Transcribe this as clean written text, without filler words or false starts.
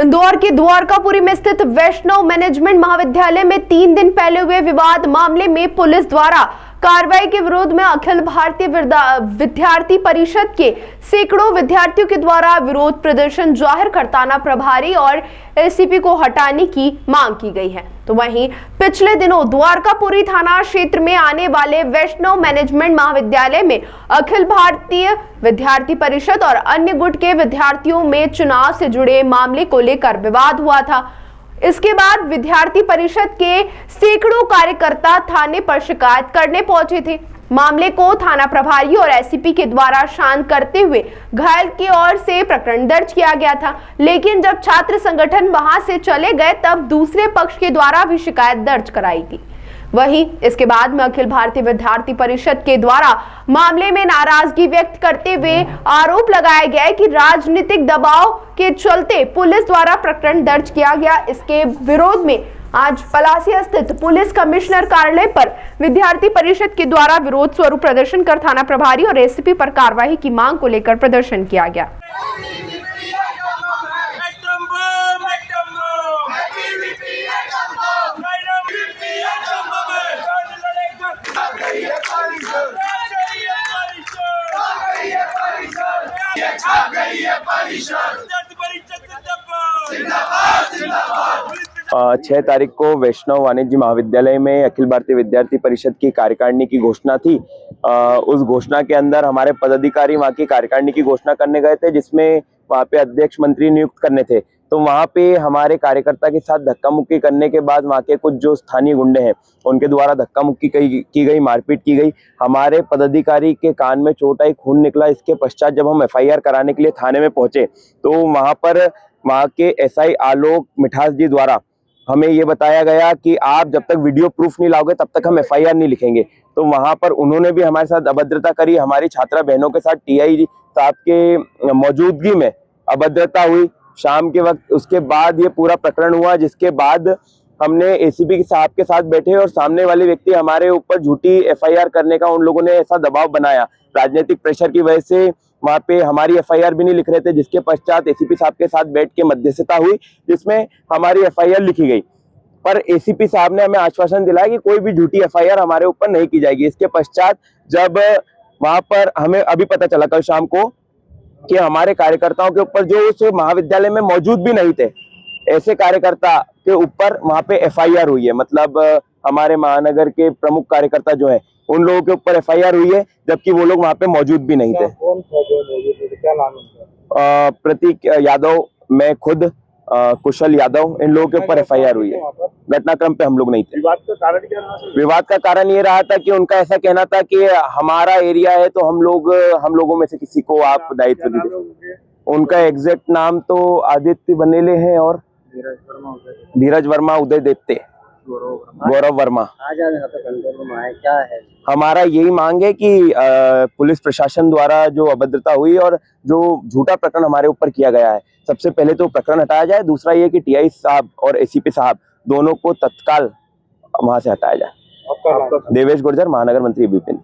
इंदौर के द्वारकापुरी में स्थित वैष्णव मैनेजमेंट महाविद्यालय में 3 दिन पहले हुए विवाद मामले में पुलिस द्वारा कार्रवाई के विरोध में अखिल भारतीय विद्यार्थी परिषद के सैकड़ों विद्यार्थियों के द्वारा विरोध प्रदर्शन जाहिर कर थाना प्रभारी और एसीपी को हटाने की मांग की गई है। तो वहीं पिछले दिनों द्वारकापुरी थाना क्षेत्र में आने वाले वैष्णव मैनेजमेंट महाविद्यालय में अखिल भारतीय विद्यार्थी परिषद और अन्य गुट के विद्यार्थियों में चुनाव से जुड़े मामले को लेकर विवाद हुआ था। इसके बाद विद्यार्थी परिषद के सैकड़ों कार्यकर्ता थाने पर शिकायत करने पहुंचे थे। मामले को थाना प्रभारी और एसीपी के द्वारा शांत करते हुए घायल की ओर से प्रकरण दर्ज किया गया था, लेकिन जब छात्र संगठन वहां से चले गए तब दूसरे पक्ष के द्वारा भी शिकायत दर्ज कराई थी। वहीं इसके बाद में अखिल भारतीय विद्यार्थी परिषद के द्वारा मामले में नाराजगी व्यक्त करते हुए आरोप लगाया गया है कि राजनीतिक दबाव के चलते पुलिस द्वारा प्रकरण दर्ज किया गया। इसके विरोध में आज पलासिया स्थित पुलिस कमिश्नर कार्यालय पर विद्यार्थी परिषद के द्वारा विरोध स्वरूप प्रदर्शन कर थाना प्रभारी और एसीपी पर कार्रवाई की मांग को लेकर प्रदर्शन किया गया। छह तारीख को वैष्णव वाणिज्य महाविद्यालय में अखिल भारतीय विद्यार्थी परिषद की कार्यकारिणी की घोषणा थी। उस घोषणा के अंदर हमारे पदाधिकारी वहाँ की कार्यकारिणी की घोषणा करने गए थे, जिसमें वहाँ पे अध्यक्ष मंत्री नियुक्त करने थे। तो वहाँ पे हमारे कार्यकर्ता के साथ धक्का मुक्की करने के बाद वहाँ के कुछ जो स्थानीय गुंडे हैं उनके द्वारा धक्का मुक्की की गई, मारपीट की गई। हमारे पदाधिकारी के कान में चोट आई, खून निकला। इसके पश्चात जब हम एफआईआर कराने के लिए थाने में पहुंचे तो वहाँ पर वहाँ के एसआई आलोक मिठास जी द्वारा हमें ये बताया गया कि आप जब तक वीडियो प्रूफ नहीं लाओगे तब तक हम एफआईआर नहीं लिखेंगे। तो वहाँ पर उन्होंने भी हमारे साथ अभद्रता करी। हमारी छात्रा बहनों के साथ टीआई साहब के मौजूदगी में अभद्रता हुई शाम के वक्त। उसके बाद ये पूरा प्रकरण हुआ, जिसके बाद हमने एसीपी साहब के साथ बैठे और सामने वाले व्यक्ति हमारे ऊपर झूठी एफआईआर करने का उन लोगों ने ऐसा दबाव बनाया। राजनीतिक प्रेशर की वजह से वहाँ पे हमारी एफआईआर भी नहीं लिख रहे थे, जिसके पश्चात एसीपी साहब के साथ बैठ के मध्यस्थता हुई, जिसमें हमारी एफआईआर लिखी गई। पर एसीपी साहब ने हमें आश्वासन दिलाया कि कोई भी झूठी एफआईआर हमारे ऊपर नहीं की जाएगी। इसके पश्चात जब वहाँ पर हमें अभी पता चला कल शाम को कि हमारे कार्यकर्ताओं के ऊपर जो उस महाविद्यालय में मौजूद भी नहीं थे, ऐसे कार्यकर्ता के ऊपर वहाँ पे एफआईआर हुई है। मतलब हमारे महानगर के प्रमुख कार्यकर्ता जो है उन लोगों के ऊपर एफआईआर हुई है, जबकि वो लोग वहाँ पे मौजूद भी नहीं थे। कौन था जो मौजूद थे? क्या नाम उनका? प्रतीक यादव, मैं खुद, कुशल यादव, इन लोगों के ऊपर एफआईआर हुई है। घटनाक्रम पे हम लोग नहीं थे। विवाद का कारण क्या रहा? विवाद का कारण ये रहा था कि उनका ऐसा कहना था कि हमारा एरिया है तो हम लोगों में से किसी को आप दायित्व दीजिए। उनका एग्जैक्ट नाम तो आदित्य बनेले हैं और धीरज वर्मा, उदय देवते, गौरव वर्मा। क्या है हमारा यही मांग है कि पुलिस प्रशासन द्वारा जो अभद्रता हुई और जो झूठा प्रकरण हमारे ऊपर किया गया है, सबसे पहले तो प्रकरण हटाया जाए। दूसरा ये कि टीआई साहब और एसीपी साहब दोनों को तत्काल वहां से हटाया जाए। आपका देवेश गुर्जर, महानगर मंत्री विपिन।